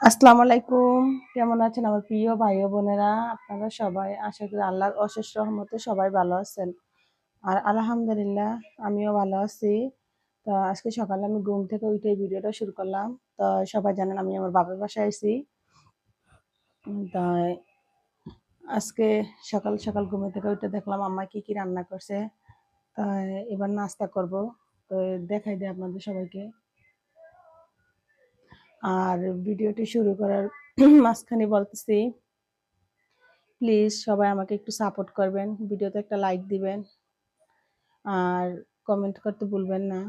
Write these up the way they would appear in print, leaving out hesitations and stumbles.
আসসালামু আলাইকুম। কেমন আছেন আমার প্রিয় ভাই ও বোনেরা? আপনারা সবাই আশা করি আল্লাহর অশেষ রহমতে সবাই ভালো আছেন। আর আলহামদুলিল্লাহ আমিও ভালো আছি। তো আজকে সকালে আমি ঘুম থেকে উঠে ভিডিওটা শুরু করলাম। তো সবাই জানেন আমি আমার বাবার বাসায় আছি। তাই আজকে সকাল সকাল ঘুম থেকে উঠে দেখলাম আম্মা কি কি রান্না করছে। তাই এবার নাস্তা করব। তো দেখাই দিই আপনাদের সবাইকে। আর ভিডিওটি শুরু করার মাঝখানে বলতেছি প্লিজ সবাই আমাকে একটু সাপোর্ট করবেন, ভিডিওতে একটা লাইক দিবেন আর কমেন্ট করতে ভুলবেন না।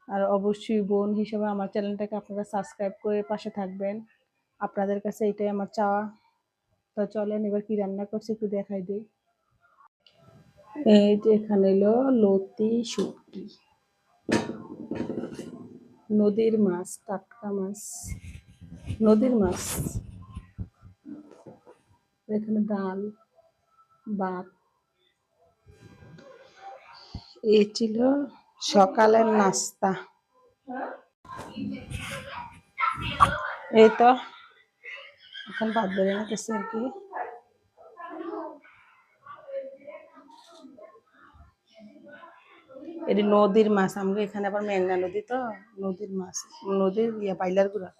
আর অবশ্যই বোন হিসেবে আমার চ্যানেলটাকে আপনারা সাবস্ক্রাইব করে পাশে থাকবেন। আপনাদের কাছে এটাই আমার চাওয়া। তো চলেন এবার কি রান্না করছি একটু দেখাই দিই। এই যে এখানে এলো লতি শুটকি, নদীর মাছ, টাটকা মাছ, নদীর মাছ। এখানে ডাল, ভাত। এই ছিল সকালের নাস্তা। এই তো এখন ভাত বেড়ে নিতেছে আর কি। এটি নদীর মাছ, আমরা এখানে আবার মেঘনা নদী, তো নদীর মাছ, নদীর বাইলার গুড়া।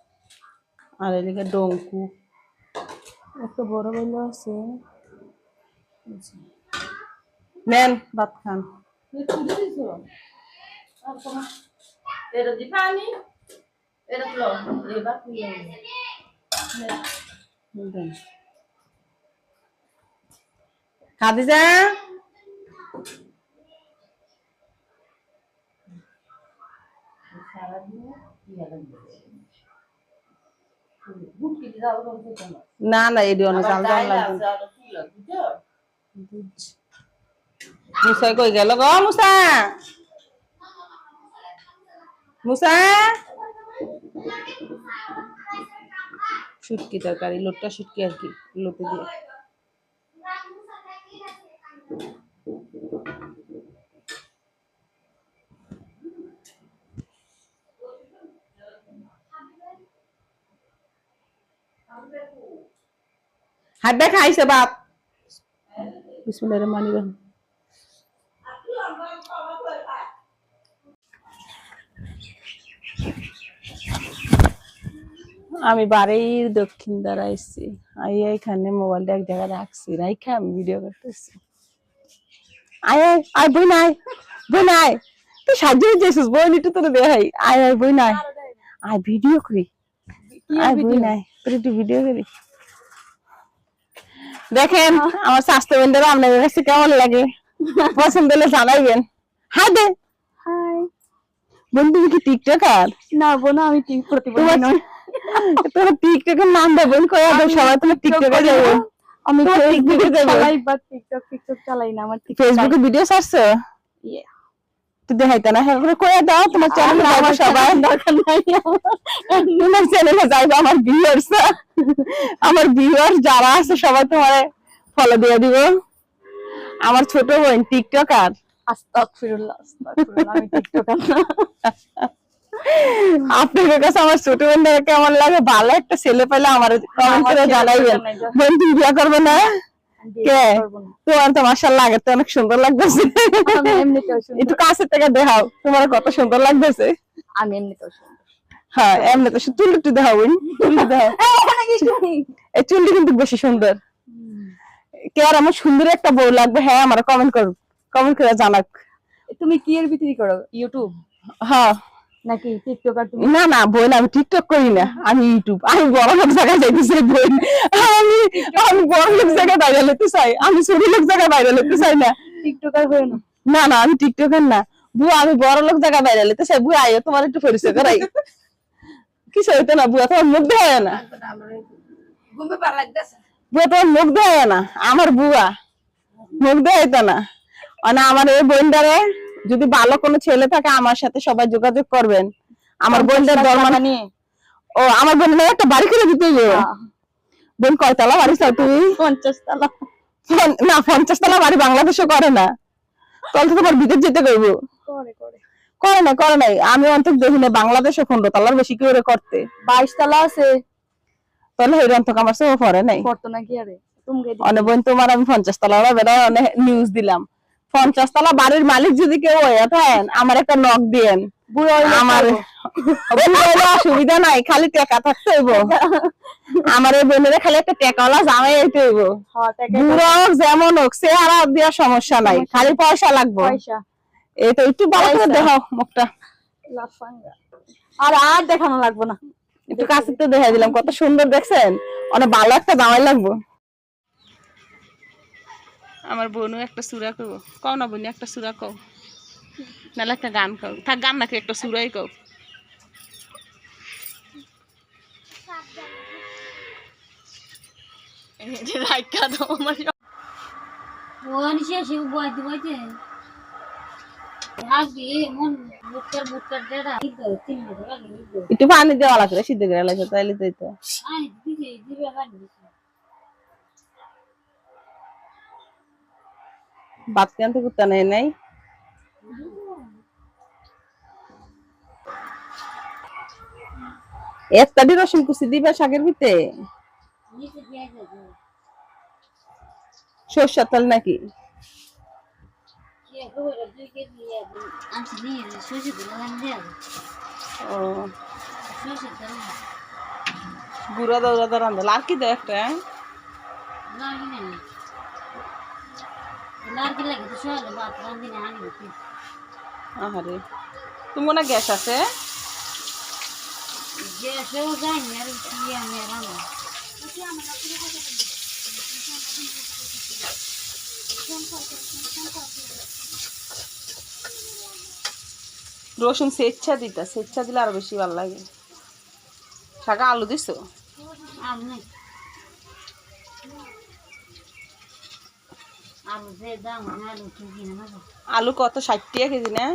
আর এদিকে ডঙ্কু একটা বড় বাইলা আছে। নেন ভাত খান। খাদিজা না না এটি অনেক জাল জাল লাগবে। মুসা কই গেল গো? মুসা, মুসা, শুটকি তরকারি, লোটটা শুটকি আর কি, লোটে দিয়ে। হাত দেখা আইসে বাপ। বিসমিল্লাহির রহমানির রহিম। আমি বাড়ির দক্ষিণ দ্বারা এসেছি। আইয়া এখানে মোবাইলটা এক জায়গায় রাখছি, রাইখা আমি ভিডিও করতেছি। আয় আয় আয় বই নাই, বই নাই, তুই সাহায্য হয়েছিস বই নিতে তোর দেখাই। আয় আয় বই নাই, আয় ভিডিও করি, আয় বই নাই তোর একটু ভিডিও করি। দেখেন আমার স্বাস্থ্য বন্ধুরা আপনাদের কাছে কেমন লাগে, পছন্দ হলে জানাইবেন। হাই দে, হাই বোন। তুমি কি টিকটকার? না বোন আমি প্রতিবন্ধী নই। তোমার টিকটকের নাম দেবেন কয়া দাও, সবাই তোমার টিকটকে যাবে। আমি ফেসবুকে চালাই বাট টিকটক চালাই না। আমার ফেসবুকে ভিডিও ছাড়ছো? ইয়া তুই দেখাইতা না, হ্যাঁ কয়া দাও তোমার চ্যানেলে যাবো সবাই। দরকার নাই, তোমার চ্যানেলে যাইবো আমার ভিউয়ার্স, আমার ভিউয়ার্স যারা আছে সবাই তোমার ফলো দিয়ে দিব। আমার ছোট বোন টিকটকার। আস্তাগফিরুল্লাহ, আস্তাগফিরুল্লাহ, আমি টিকটকার না। আপনাদের কাছে আমার ছোট বোনটা কেমন লাগে? ভালো একটা ছেলে পেলে আমার কমেন্ট করে জানাইবেন। বোন তুমি বিয়ে করবে না? কে তোমার তো মাশাআল্লাহ আগের থেকে অনেক সুন্দর লাগতেছে। একটু কাছে থেকে দেখাও তোমার কত সুন্দর লাগতেছে। আমি এমনিতেও সুন্দর। হ্যাঁ এমনিতে চুল একটু দেখাও, চুলটি দেখাও। এই চুলটি কিন্তু বেশি সুন্দর। কে আর আমার সুন্দর একটা বউ লাগবে? হ্যাঁ আমার কমেন্ট করো, কমেন্ট করে জানাক। তুমি কি এর বিক্রি করো? ইউটিউব? হ্যাঁ নাকি টিকটকার তুমি? না না বোন আমি টিকটক করি না, আমি ইউটিউব। আমি বড় লোক জায়গায় যাইতে চাই বোন, আমি আমি বড় লোক জায়গায় ভাইরাল হতে চাই, আমি ছোট লোক জায়গায় ভাইরাল হতে চাই না। টিকটকার হই না। না না আমি টিকটকার না বুয়া, আমি বড় লোক জায়গায় ভাইরাল হতে চাই। বুয়া আইও তোমার একটু পরিচয় করাই। কিছু হইতো না বুয়া, তোমার মুখ দেখায় না। ঘুমে পা লাগতেছে বুয়া, তোমার মুখ দেখায় না। আমার বুয়া মুখ দেখাইতো না। মানে আমার এই বোনটারে যদি ভালো কোনো ছেলে থাকে আমার সাথে সবাই যোগাযোগ করবেন। আমার বোনটার দরমানা নিয়ে ও আমার বোনের একটা বাড়ি করে দিতে হবে। বোন কয়তলা বাড়ি চাও তুমি? 50 তলা। না 50 তলা বাড়ি বাংলাদেশে করে না, তাহলে তো তোমার বিদেশ যেতে কইবো। করে করে করে নাই আমি অন্তত দেখি না বাংলাদেশে 15 তলার বেশি কি করে করতে 22 তলা আছে তাহলে এই অন্তত আমার সব পরে নাই করতো নাকি আরে তুমি অনেক বোন তোমার আমি 50 তলা বেড়া অনেক নিউজ দিলাম 50 তলা বাড়ির মালিক যদি কেউ হয়ে থাকেন আমার একটা নক দিয়েন আমার অসুবিধা নাই খালি টাকা থাকতে হইব আমার এই বোনের খালি একটা টাকাওয়ালা জামাই হইতে হইব বুড়ো হোক যেমন হোক চেহারা দেওয়ার সমস্যা নাই খালি পয়সা লাগবে পয়সা এই তো একটু ভালো করে দেখাও মুখটা আর দেখানো লাগবে না একটু কাছে তো দেখাই দিলাম কত সুন্দর দেখছেন অনেক ভালো একটা জামাই লাগবে আমার বোনও একটা সুরা করবো কও না বোন একটা সুরা কও নাহলে একটা গান কও থাক গান নাকি একটা সুরাই কও একটু পানি দেওয়া লাগবে সিদ্ধ করে লাগবে তাইলে তো ভাত কেন করতে নেই নাই একটাডি রসুন কুচি দিবে শাকের ভিতরে সরষের তেল নাকি গুঁড়া দৌড়া রান্ধা আর কি দেয় একটা আহারে তুমি না গ্যাস আছে রসুন স্বেচ্ছা দিলে আরো বেশি ভালো লাগে শাকে আলু দিছো আলু কত 60 টাকা কেজি না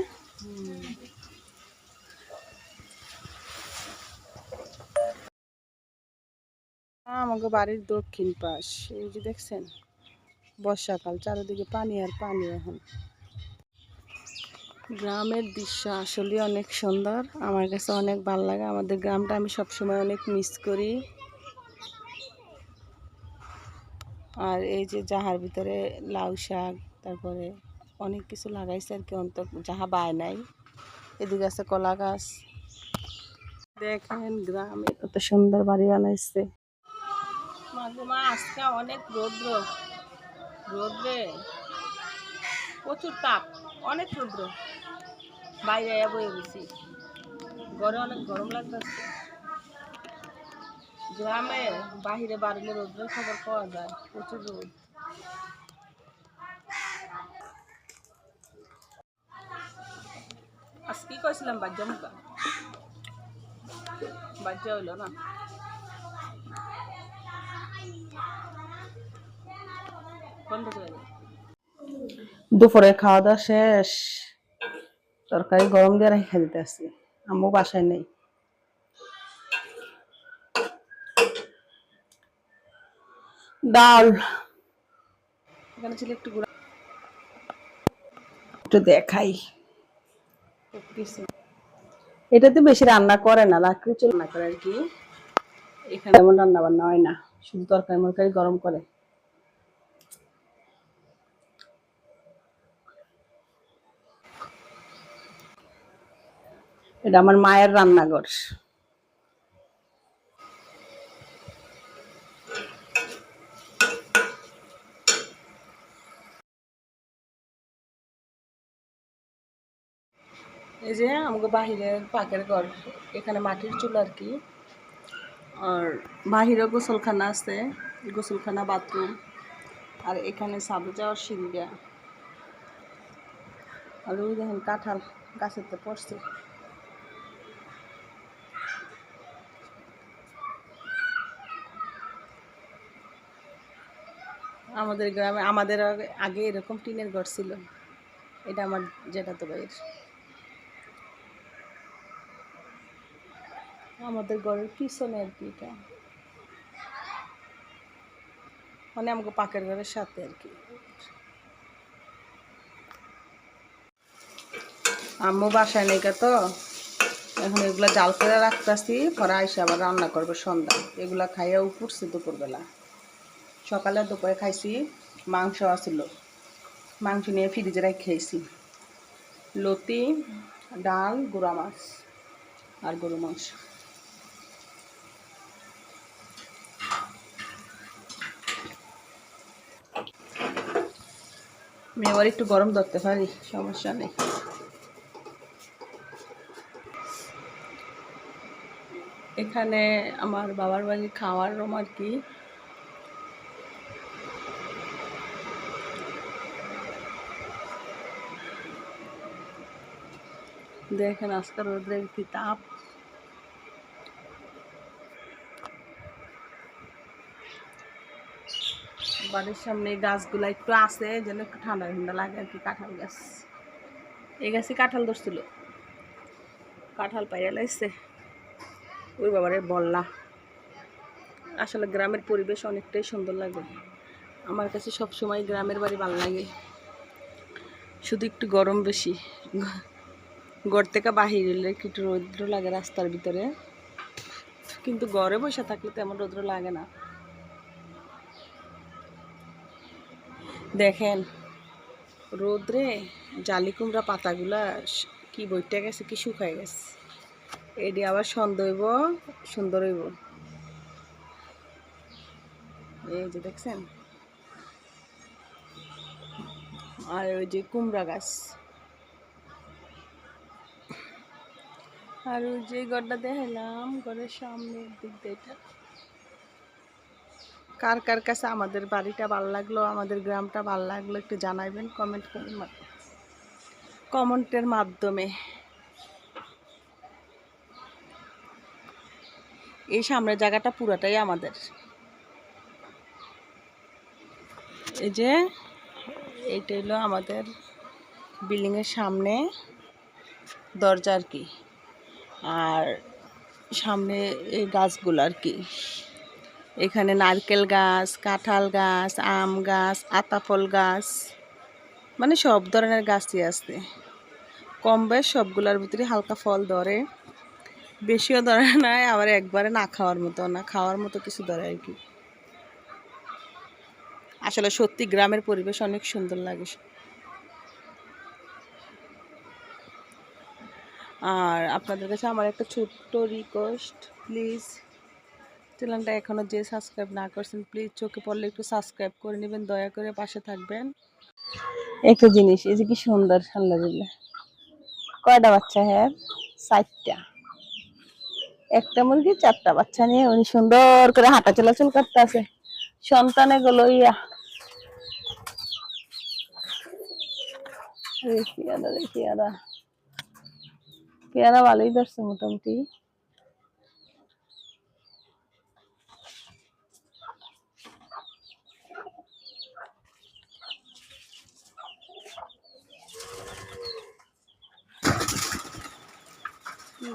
আমাকে বাড়ির দক্ষিণ পাশ এই যে দেখছেন বর্ষাকাল চারিদিকে পানি আর পানি এখন গ্রামের দৃশ্য আসলে অনেক সুন্দর আমার কাছে অনেক ভালো লাগে আমাদের গ্রামটা আমি সবসময় অনেক মিস করি আর এই যে যাহার ভিতরে লাউ শাক তারপরে অনেক কিছু লাগাইছে আর কি অন্তত যাহা বায় নাই এদিকে আছে কলা গাছ দেখেন গ্রামে কত সুন্দর বাড়ি বানাইছে মা আজকে অনেক রোদ্রে প্রচুর তাপ অনেক রৌদ্র বাইরে বয়ে গেছি ঘরে অনেক গরম লাগতেছে গ্রামে বাহিরে বাড়িলে রোদ্রের খবর পাওয়া যায় প্রচুর রোদ আজ কি কইছিলাম বাজ্যা মুখা বাজ্যা হইল না বন্ধ করে দুপুরে খাওয়া দাওয়া শেষ তরকারি গরম দিয়ে রেখে দিতে আসছি আম্মু বাসায় নেই ডাল এখানে ছিল একটু গুঁড়া একটু দেখাই এটাতে বেশি রান্না করে না লাকড়ি চুল রান্না করে আর কি এখানে এমন রান্না বান্না হয় না শুধু তরকারি মরকারি গরম করে এটা আমার মায়ের রান্নাঘর এই যে আমাকে বাহিরের পাকের ঘর এখানে মাটির চুল আর কি আর বাহিরে গোসলখানা আছে গোসলখানা বাথরুম আর এখানে সাবু যাওয়ার সিঁড়ি দেয়া আর ওই দেখেন কাঁঠাল গাছেতে পড়ছে আমাদের গ্রামে আমাদের আগে এরকম টিনের ঘর ছিল এটা আমার জেঠাতো ভাইয়ের আমাদের ঘরের পিছনে আর কি এটা মানে আমাকে পাকের ঘরের সাথে আর কি আম্মু বাসায় নেই তো, এখন এগুলা জাল করে রাখতেছি, পরে আইসা আবার রান্না করবো সন্ধ্যা। এগুলা খাইয়া উঠছি দুপুরবেলা। সকালে দুপুরে খাইছি, মাংস আছিল, মাংস নিয়ে ফ্রিজে রেখে খেয়েছি। লতি, ডাল, গুঁড়া মাছ আর গরু মাংস। আমি এবার একটু গরম ধরতে পারি, সমস্যা নেই। এখানে আমার বাবার বাড়ি খাওয়ার রুম আর কি। দেখেন আজকাল রোদ্রের কি তাপ। বাড়ির সামনে গাছগুলা একটু আছে, যেন একটু ঠান্ডা ঠান্ডা লাগে আর কি। কাঁঠাল গাছ, এই গাছে কাঁঠাল ধরছিল, কাঁঠাল পাইয়া লাগছে। ওই বাবারে বললা। আসলে গ্রামের পরিবেশ অনেকটাই সুন্দর লাগে আমার কাছে। সবসময় গ্রামের বাড়ি ভালো লাগে, শুধু একটু গরম বেশি। ঘর থেকে বাহির হলে একটু রৌদ্র লাগে রাস্তার ভিতরে, কিন্তু ঘরে বসে থাকলে তেমন রৌদ্র লাগে না। দেখেন রোদ্রে জালি কুমড়া পাতাগুলা কি বইটা গেছে, কি শুকায় গেছে। এটি আবার সন্ধ্যা হইব, সুন্দর হইব। এই যে দেখছেন, আর ওই যে কুমড়া গাছ, আর ওই যে ঘরটা দেখালাম, ঘরের সামনের দিক দিয়ে। এটা কার কার কাছে আমাদের বাড়িটা ভালো লাগলো, আমাদের গ্রামটা ভালো লাগলো, একটু জানাইবেন কমেন্টের মাধ্যমে। এই সামনের জায়গাটা পুরাটাই আমাদের। এই যে এইটা হলো আমাদের বিল্ডিংয়ের সামনে দরজা আর কি। আর সামনে এই গাছগুলো আর কি। এখানে নারকেল গাছ, কাঁঠাল গাছ, আম গাছ, আতাফল গাছ, মানে সব ধরনের গাছই আছে। কম বেশ সবগুলোর ভিতরে হালকা ফল ধরে, বেশিও ধরে না, আবার একবারে না খাওয়ার মতো না, খাওয়ার মতো কিছু ধরে আর কি। আসলে সত্যি গ্রামের পরিবেশ অনেক সুন্দর লাগে। আর আপনাদের কাছে আমার একটা ছোট্ট রিকোয়েস্ট, প্লিজ চ্যানেলটা এখনও যে সাবস্ক্রাইব না করছেন, প্লিজ চোখে পড়লে একটু সাবস্ক্রাইব করে নেবেন, দয়া করে পাশে থাকবেন। একটা জিনিস, এই যে কি সুন্দর, আলহামদুলিল্লাহ। কয়টা বাচ্চা? হ্যাঁ, 4টা। একটা মুরগি 4টা বাচ্চা নিয়ে উনি সুন্দর করে হাঁটা চলাচল করতে আছে সন্তানে গুলো। ইয়া পেয়ারা পেয়ারা ভালোই ধরছে মোটামুটি।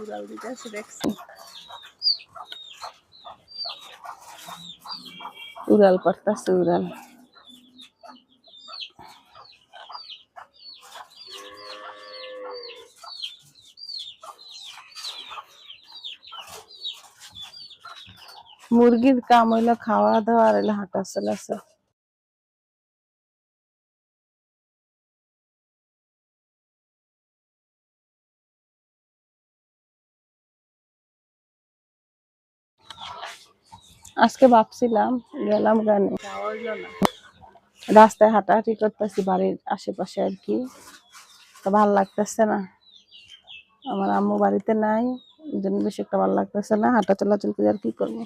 উড়াল দিতে আছে দেখছি, উড়াল করতেছে উড়াল। মুরগির কাম হইলো খাওয়া দাওয়া আর হইলো হাঁটা চলাচল। আজকে ভাবছিলাম গেলাম গানে, রাস্তায় হাঁটাহাঁটি করতেছি বাড়ির আশেপাশে আর কি, তো ভালো লাগতেছে না। আমার আম্মু বাড়িতে নাই, এই জন্য বেশি একটা ভালো লাগতেছে না, হাঁটা চলাচল করে আর কি করবো।